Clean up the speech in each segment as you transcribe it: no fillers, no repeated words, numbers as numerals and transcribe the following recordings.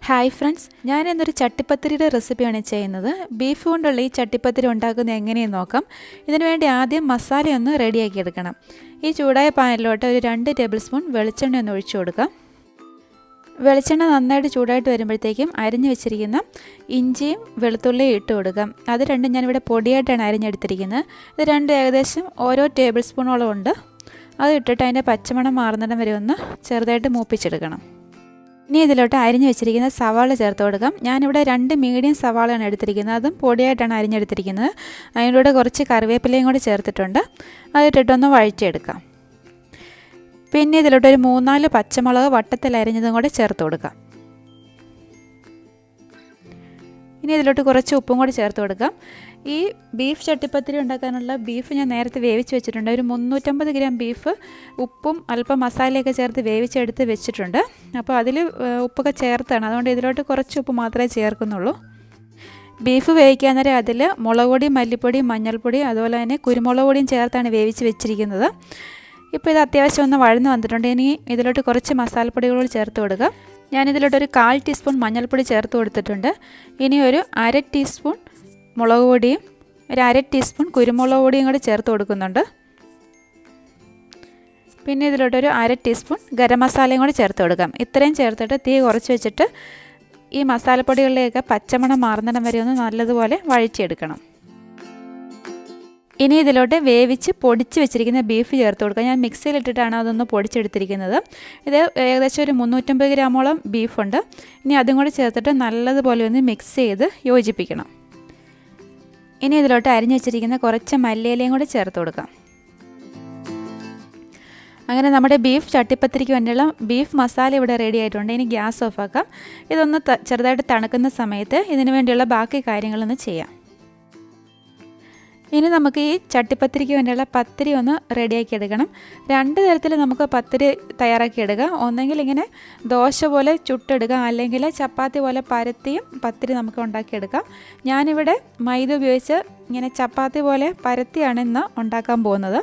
Hi friends, ഞാൻ ഇന്നൊരു ചട്ടിപ്പത്തിരിയുടെ റെസിപ്പിയാണ് ചെയ്യുന്നത്. ബീഫ് കൊണ്ടുള്ള ഈ ചട്ടിപ്പത്തിരി ഉണ്ടാക്കുന്നത് എങ്ങനെയെന്ന് നോക്കാം. ഇതിനു വേണ്ടി ആദ്യം മസാലയൊന്ന് റെഡിയാക്കി എടുക്കണം. ഈ ചൂടായ പാനിലോട്ട് ഒരു 2 ടേബിൾ സ്പൂൺ വെളിച്ചെണ്ണ ഒന്ന് ഒഴിച്ചു കൊടുക്കാം. വെളിച്ചെണ്ണ നന്നായിട്ട് ചൂടായിട്ട് വരുമ്പോഴത്തേക്കും അരിഞ്ഞു വെച്ചിരിക്കുന്ന ഇഞ്ചിയും വെളുത്തുള്ളിയും ഇട്ട് കൊടുക്കാം. അത് രണ്ടും ഞാനിവിടെ പൊടിയായിട്ടാണ് അരിഞ്ഞെടുത്തിരിക്കുന്നത്. ഇത് രണ്ടും ഏകദേശം ഓരോ ടേബിൾ സ്പൂണോളം ഉണ്ട്. അത് ഇട്ടിട്ട് അതിൻ്റെ പച്ചമണം മാറുന്നിടം വരെ ഒന്ന് ചെറുതായിട്ട് മൂപ്പിച്ചെടുക്കണം. ഇനി ഇതിലോട്ട് അരിഞ്ഞു വെച്ചിരിക്കുന്ന സവാള ചേർത്ത് കൊടുക്കാം. ഞാനിവിടെ 2 മീഡിയം സവാളയാണ് എടുത്തിരിക്കുന്നത്. അതും പൊടിയായിട്ടാണ് അരിഞ്ഞെടുത്തിരിക്കുന്നത്. അതിലൂടെ കുറച്ച് കറിവേപ്പിലയും കൂടി ചേർത്തിട്ടുണ്ട്. അതിട്ടിട്ടൊന്ന് വഴറ്റിയെടുക്കാം. പിന്നെ ഇതിലോട്ട് ഒരു 3-4 പച്ചമുളക് വട്ടത്തിൽ അരിഞ്ഞതും കൂടി ചേർത്ത് കൊടുക്കാം. ഇനി ഇതിലോട്ട് കുറച്ച് ഉപ്പും കൂടി ചേർത്ത് കൊടുക്കാം. ഈ ബീഫ് ചട്ടിപ്പത്തിരി ഉണ്ടാക്കാനുള്ള ബീഫ് ഞാൻ നേരത്തെ വേവിച്ച് വെച്ചിട്ടുണ്ട്. ഒരു 350 ഗ്രാം ബീഫ് ഉപ്പും അല്പം മസാലയൊക്കെ ചേർത്ത് വേവിച്ചെടുത്ത് വെച്ചിട്ടുണ്ട്. അപ്പോൾ അതിൽ ഉപ്പൊക്കെ ചേർത്താണ്. അതുകൊണ്ട് ഇതിലോട്ട് കുറച്ച് ഉപ്പ് മാത്രമേ ചേർക്കുന്നുള്ളൂ. ബീഫ് വേവിക്കാൻ നേരം അതിൽ മുളക് പൊടി, മല്ലിപ്പൊടി, മഞ്ഞൾപ്പൊടി, അതുപോലെ തന്നെ കുരുമുളക് പൊടിയും ചേർത്താണ് വേവിച്ച് വെച്ചിരിക്കുന്നത്. ഇപ്പോൾ ഇത് അത്യാവശ്യം ഒന്ന് വഴന്ന് വന്നിട്ടുണ്ട്. ഇനി ഇതിലോട്ട് കുറച്ച് മസാലപ്പൊടികൾ ചേർത്ത് കൊടുക്കുക. ഞാനിതിലോട്ടൊരു 1/4 ടീസ്പൂൺ മഞ്ഞൾപ്പൊടി ചേർത്ത് കൊടുത്തിട്ടുണ്ട്. ഇനി ഒരു 1/2 ടീസ്പൂൺ മുളക് പൊടിയും ഒരു 1/2 ടീസ്പൂൺ കുരുമുളക് പൊടിയും കൂടി ചേർത്ത് കൊടുക്കുന്നുണ്ട്. പിന്നെ ഇതിലോട്ടൊരു 1/2 ടീസ്പൂൺ ഗരം മസാലയും കൂടി ചേർത്ത് കൊടുക്കാം. ഇത്രയും ചേർത്തിട്ട് തീ കുറച്ച് വെച്ചിട്ട് ഈ മസാലപ്പൊടികളിലേക്ക് പച്ചമണം മാറുന്നിടം വരെ ഒന്ന് നല്ലതുപോലെ വഴറ്റിയെടുക്കണം. ഇനി ഇതിലോട്ട് വേവിച്ച് പൊടിച്ച് വെച്ചിരിക്കുന്ന ബീഫ് ചേർത്ത് കൊടുക്കുക. ഞാൻ മിക്സിയിലിട്ടിട്ടാണ് അതൊന്ന് പൊടിച്ചെടുത്തിരിക്കുന്നത്. ഇത് ഏകദേശം ഒരു 350 ഗ്രാമോളം ബീഫുണ്ട്. ഇനി അതും കൂടി ചേർത്തിട്ട് നല്ലതുപോലെ ഒന്ന് മിക്സ് ചെയ്ത് യോജിപ്പിക്കണം. ഇനി ഇതിലോട്ട് അരിഞ്ഞു വെച്ചിരിക്കുന്ന കുറച്ച് മല്ലിയിലയും കൂടി ചേർത്ത് കൊടുക്കാം. അങ്ങനെ നമ്മുടെ ബീഫ് ചട്ടിപ്പത്തിരിക്ക് വേണ്ടിയുള്ള ബീഫ് മസാല ഇവിടെ റെഡി ആയിട്ടുണ്ട്. ഇനി ഗ്യാസ് ഓഫ് ആക്കാം. ഇതൊന്ന് ചെറുതായിട്ട് തണുക്കുന്ന സമയത്ത് ഇതിനു വേണ്ടിയുള്ള ബാക്കി കാര്യങ്ങളൊന്ന് ചെയ്യാം. ഇനി നമുക്ക് ഈ ചട്ടിപ്പത്തിരിക്ക് വേണ്ടിയുള്ള പത്തിരി ഒന്ന് റെഡിയാക്കി എടുക്കണം. 2 തരത്തിൽ നമുക്ക് പത്തിരി തയ്യാറാക്കി എടുക്കുക. ഒന്നെങ്കിൽ ഇങ്ങനെ ദോശ പോലെ ചുട്ടെടുക്കുക, അല്ലെങ്കിൽ ചപ്പാത്തി പോലെ പരത്തിയും പത്തിരി നമുക്ക് ഉണ്ടാക്കിയെടുക്കാം. ഞാനിവിടെ മൈദ ഉപയോഗിച്ച് ഇങ്ങനെ ചപ്പാത്തി പോലെ പരത്തിയാണ് ഇന്ന് ഉണ്ടാക്കാൻ പോകുന്നത്.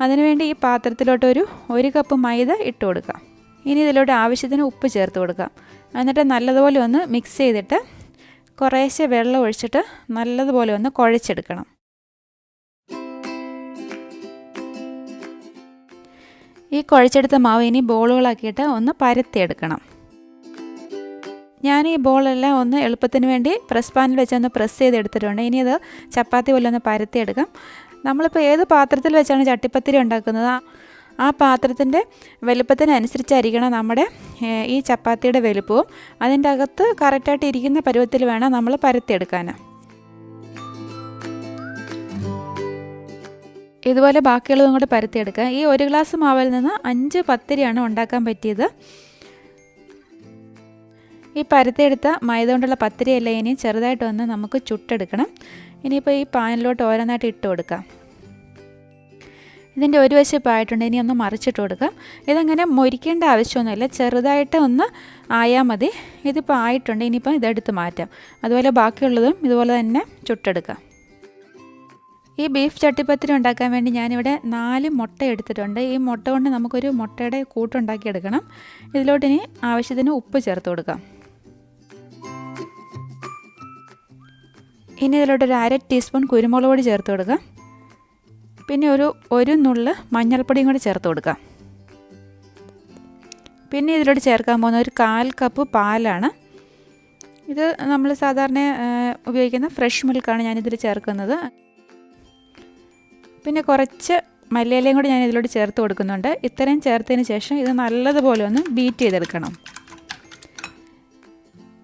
അതിനുവേണ്ടി ഈ പാത്രത്തിലോട്ട് ഒരു 1 കപ്പ് മൈദ ഇട്ട് കൊടുക്കാം. ഇനി ഇതിലോട്ട് ആവശ്യത്തിന് ഉപ്പ് ചേർത്ത് കൊടുക്കാം. എന്നിട്ട് നല്ലതുപോലെ ഒന്ന് മിക്സ് ചെയ്തിട്ട് കുറേശ്ശെ വെള്ളം ഒഴിച്ചിട്ട് നല്ലതുപോലെ ഒന്ന് കുഴച്ചെടുക്കണം. ഈ കുഴച്ചെടുത്ത മാവ് ഇനി ബോളുകളാക്കിയിട്ട് ഒന്ന് പരത്തിയെടുക്കണം. ഞാൻ ഈ ബോളെല്ലാം ഒന്ന് എളുപ്പത്തിന് വേണ്ടി പ്രസ് പാനിൽ വെച്ചൊന്ന് പ്രസ് ചെയ്തെടുത്തിട്ടുണ്ട്. ഇനി അത് ചപ്പാത്തി പോലെ ഒന്ന് പരത്തിയെടുക്കാം. നമ്മളിപ്പോൾ ഏത് പാത്രത്തിൽ വെച്ചാണ് ചട്ടിപ്പത്തിരി ഉണ്ടാക്കുന്നത് ആ പാത്രത്തിൻ്റെ വലുപ്പത്തിനനുസരിച്ചായിരിക്കണം നമ്മുടെ ഈ ചപ്പാത്തിയുടെ വലുപ്പവും. അതിൻ്റെ അകത്ത് കറക്റ്റായിട്ട് ഇരിക്കുന്ന പരുവത്തിൽ വേണം നമ്മൾ പരത്തിയെടുക്കാൻ. ഇതുപോലെ ബാക്കിയുള്ളതും കൂടെ പരത്തിയെടുക്കുക. ഈ 1 ഗ്ലാസ് മാവിൽ നിന്ന് 5 പത്തിരിയാണ് ഉണ്ടാക്കാൻ പറ്റിയത്. ഈ പരത്തിയെടുത്ത മൈദ കൊണ്ടുള്ള പത്തിരിയെല്ലാം ഇനി ചെറുതായിട്ടൊന്ന് നമുക്ക് ചുട്ടെടുക്കണം. ഇനിയിപ്പോൾ ഈ പാനിലോട്ട് ഓരോന്നായിട്ട് ഇട്ട് കൊടുക്കാം. ഇതിൻ്റെ ഒരു വശപ്പായിട്ടുണ്ട്. ഇനി ഒന്ന് മറിച്ചിട്ട് കൊടുക്കാം. ഇതങ്ങനെ മൊരിക്കേണ്ട ആവശ്യമൊന്നുമില്ല, ചെറുതായിട്ട് ഒന്ന് ആയാൽ മതി. ഇതിപ്പോൾ ആയിട്ടുണ്ട്. ഇനിയിപ്പോൾ ഇതെടുത്ത് മാറ്റാം. അതുപോലെ ബാക്കിയുള്ളതും ഇതുപോലെ തന്നെ ചുട്ടെടുക്കാം. ഈ ബീഫ് ചട്ടിപ്പത്തിരി ഉണ്ടാക്കാൻ വേണ്ടി ഞാനിവിടെ 4 മുട്ട എടുത്തിട്ടുണ്ട്. ഈ മുട്ട കൊണ്ട് നമുക്കൊരു മുട്ടയുടെ കൂട്ടുണ്ടാക്കിയെടുക്കണം. ഇതിലോട്ടിനി ആവശ്യത്തിന് ഉപ്പ് ചേർത്ത് കൊടുക്കാം. ഇനി ഇതിലോട്ടൊരു 1/2 ടീസ്പൂൺ കുരുമുളക് പൊടി ചേർത്ത് കൊടുക്കാം. പിന്നെ ഒരു നുള്ള് മഞ്ഞൾപ്പൊടിയും കൂടി ചേർത്ത് കൊടുക്കാം. പിന്നെ ഇതിലോട്ട് ചേർക്കാൻ പോകുന്ന ഒരു 1/4 കപ്പ് പാലാണ്. ഇത് നമ്മൾ സാധാരണ ഉപയോഗിക്കുന്ന ഫ്രഷ് മിൽക്കാണ് ഞാനിതിൽ ചേർക്കുന്നത്. പിന്നെ കുറച്ച് മല്ലിയിലയും കൂടി ഞാൻ ഇതിലോട്ട് ചേർത്ത് കൊടുക്കുന്നുണ്ട്. ഇത്രയും ചേർത്തതിന് ശേഷം ഇത് നല്ലതുപോലെ ഒന്ന് ബീറ്റ് ചെയ്തെടുക്കണം.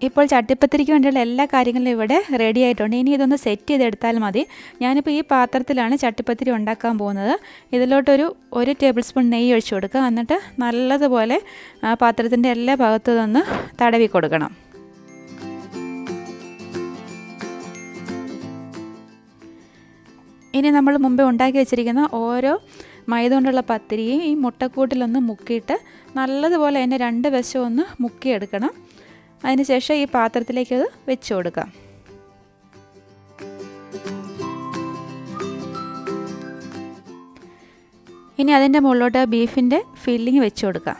ഇപ്പോൾ ചട്ടിപ്പത്തിരിക്ക് വേണ്ടിയുള്ള എല്ലാ കാര്യങ്ങളും ഇവിടെ റെഡി ആയിട്ടുണ്ട്. ഇനി ഇതൊന്ന് സെറ്റ് ചെയ്തെടുത്താൽ മതി. ഞാനിപ്പോൾ ഈ പാത്രത്തിലാണ് ചട്ടിപ്പത്തിരി ഉണ്ടാക്കാൻ പോകുന്നത്. ഇതിലോട്ടൊരു 1 ടേബിൾ സ്പൂൺ നെയ്യ് ഒഴിച്ച് കൊടുക്കുക. എന്നിട്ട് നല്ലതുപോലെ പാത്രത്തിൻ്റെ എല്ലാ ഭാഗത്തും ഒന്ന് തടവി കൊടുക്കണം. ഇനി നമ്മൾ മുമ്പേ ഉണ്ടാക്കി വെച്ചിരിക്കുന്ന ഓരോ മൈദ കൊണ്ടുള്ള പത്തിരിയും ഈ മുട്ടക്കൂട്ടിലൊന്ന് മുക്കിയിട്ട് നല്ലതുപോലെ അതിൻ്റെ 2 വശവും ഒന്ന് മുക്കിയെടുക്കണം. അതിനുശേഷം ഈ പാത്രത്തിലേക്ക് അത് വെച്ച് കൊടുക്കാം. ഇനി അതിൻ്റെ മുകളിലോട്ട് ബീഫിൻ്റെ ഫില്ലിങ് വെച്ച് കൊടുക്കാം.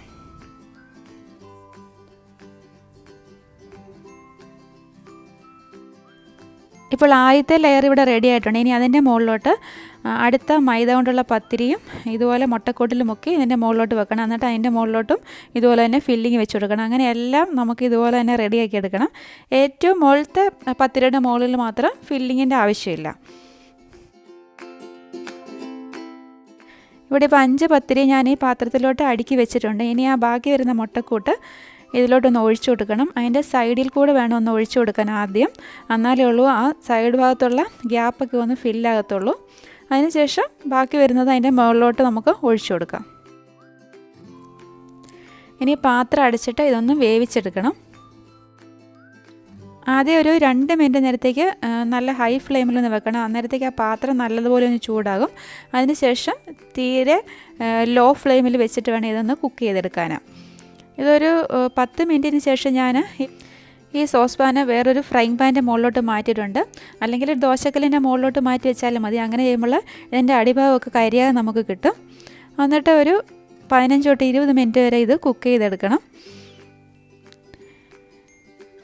ഇപ്പോൾ ആദ്യത്തെ ലെയർ ഇവിടെ റെഡി ആയിട്ടുണ്ട്. ഇനി അതിൻ്റെ മുകളിലോട്ട് അടുത്ത മൈദ കൊണ്ടുള്ള പത്തിരിയും ഇതുപോലെ മുട്ടക്കോട്ടിൽ മുക്കി ഇതിൻ്റെ മുകളിലോട്ട് വെക്കണം. എന്നിട്ട് അതിൻ്റെ മുകളിലോട്ടും ഇതുപോലെ തന്നെ ഫില്ലിങ് വെച്ച് കൊടുക്കണം. അങ്ങനെ എല്ലാം നമുക്ക് ഇതുപോലെ തന്നെ റെഡിയാക്കി എടുക്കണം. ഏറ്റവും മുകളിലത്തെ പത്തിരിയുടെ മുകളിൽ മാത്രം ഫില്ലിങ്ങിൻ്റെ ആവശ്യമില്ല. ഇവിടെ ഇപ്പോൾ 5 പത്തിരി ഞാൻ ഈ പാത്രത്തിലോട്ട് അടുക്കി വെച്ചിട്ടുണ്ട്. ഇനി ആ ബാക്കി വരുന്ന മുട്ടക്കൂട്ട് ഇതിലോട്ടൊന്ന് ഒഴിച്ചു കൊടുക്കണം. അതിൻ്റെ സൈഡിൽ കൂടെ വേണം ഒന്ന് ഒഴിച്ചു കൊടുക്കാൻ ആദ്യം. എന്നാലേ ഉള്ളൂ ആ സൈഡ് ഭാഗത്തുള്ള ഗ്യാപ്പൊക്കെ ഒന്ന് ഫില്ലാകത്തുള്ളൂ. അതിനുശേഷം ബാക്കി വരുന്നത് അതിൻ്റെ മുകളിലോട്ട് നമുക്ക് ഒഴിച്ചു കൊടുക്കാം. ഇനി പാത്രം അടച്ചിട്ട് ഇതൊന്ന് വേവിച്ചെടുക്കണം. ആദ്യം ഒരു 2 മിനിറ്റ് നേരത്തേക്ക് നല്ല ഹൈ ഫ്ലെയിമിലൊന്ന് വെക്കണം. അന്നേരത്തേക്ക് ആ പാത്രം നല്ലതുപോലെ ഒന്ന് ചൂടാകും. അതിനുശേഷം തീരെ ലോ ഫ്ലെയിമിൽ വെച്ചിട്ട് വേണം ഇതൊന്ന് കുക്ക് ചെയ്തെടുക്കാനാണ്. ഇതൊരു 10 മിനിറ്റിന് ശേഷം ഞാൻ ഈ സോസ് പാന് വേറൊരു ഫ്രൈങ് പാൻ്റെ മുകളിലോട്ട് മാറ്റിയിട്ടുണ്ട്. അല്ലെങ്കിൽ ദോശക്കല്ലിൻ്റെ മുകളിലോട്ട് മാറ്റി വെച്ചാലും മതി. അങ്ങനെ ചെയ്യുമ്പോൾ ഇതിൻ്റെ അടിഭാഗമൊക്കെ കരിയാതെ നമുക്ക് കിട്ടും. എന്നിട്ട് ഒരു 15 തൊട്ട് 20 മിനിറ്റ് വരെ ഇത് കുക്ക് ചെയ്തെടുക്കണം.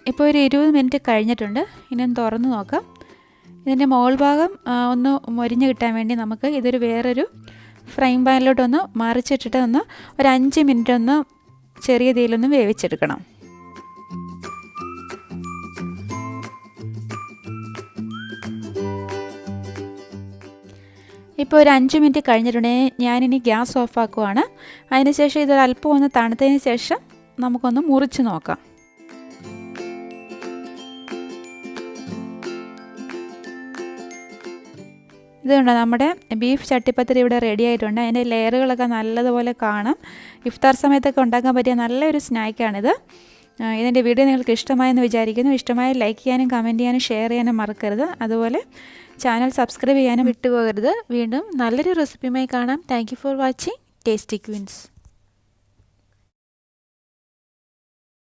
ഇപ്പോൾ ഒരു 20 മിനിറ്റ് കഴിഞ്ഞിട്ടുണ്ട്. ഇനി ഒന്ന് തുറന്ന് നോക്കാം. ഇതിൻ്റെ മുകൾ ഭാഗം ഒന്ന് മൊരിഞ്ഞ് കിട്ടാൻ വേണ്ടി നമുക്ക് ഇതൊരു വേറൊരു ഫ്രൈങ് പാനിലോട്ടൊന്ന് മറിച്ചിട്ടിട്ട് ഒരു 5 മിനിറ്റ് ഒന്ന് ചെറിയ തീയിലൊന്ന് വേവിച്ചെടുക്കണം. ഇപ്പോൾ ഒരു 5 മിനിറ്റ് കഴിഞ്ഞിട്ടുണ്ടെങ്കിൽ ഞാനിനി ഗ്യാസ് ഓഫാക്കുവാണ്. അതിനുശേഷം ഇതൊരല്പം ഒന്ന് തണുത്തതിന് ശേഷം നമുക്കൊന്ന് മുറിച്ച് നോക്കാം. ഇതുകൊണ്ട് നമ്മുടെ ബീഫ് ചട്ടിപ്പത്തിരി ഇവിടെ റെഡി ആയിട്ടുണ്ട്. അതിൻ്റെ ലെയറുകളൊക്കെ നല്ലതുപോലെ കാണാം. ഇഫ്താർ സമയത്തൊക്കെ ഉണ്ടാക്കാൻ പറ്റിയ നല്ലൊരു സ്നാക്കാണിത്. ഇതിൻ്റെ വീഡിയോ നിങ്ങൾക്ക് ഇഷ്ടമായെന്ന് വിചാരിക്കുന്നു. ഇഷ്ടമായ ലൈക്ക് ചെയ്യാനും കമൻറ്റ് ചെയ്യാനും ഷെയർ ചെയ്യാനും മറക്കരുത്. അതുപോലെ ചാനൽ സബ്സ്ക്രൈബ് ചെയ്യാനും വിട്ടുപോകരുത്. വീണ്ടും നല്ലൊരു റെസിപ്പിയുമായി കാണാം. Thank you for watching tasty Queen's.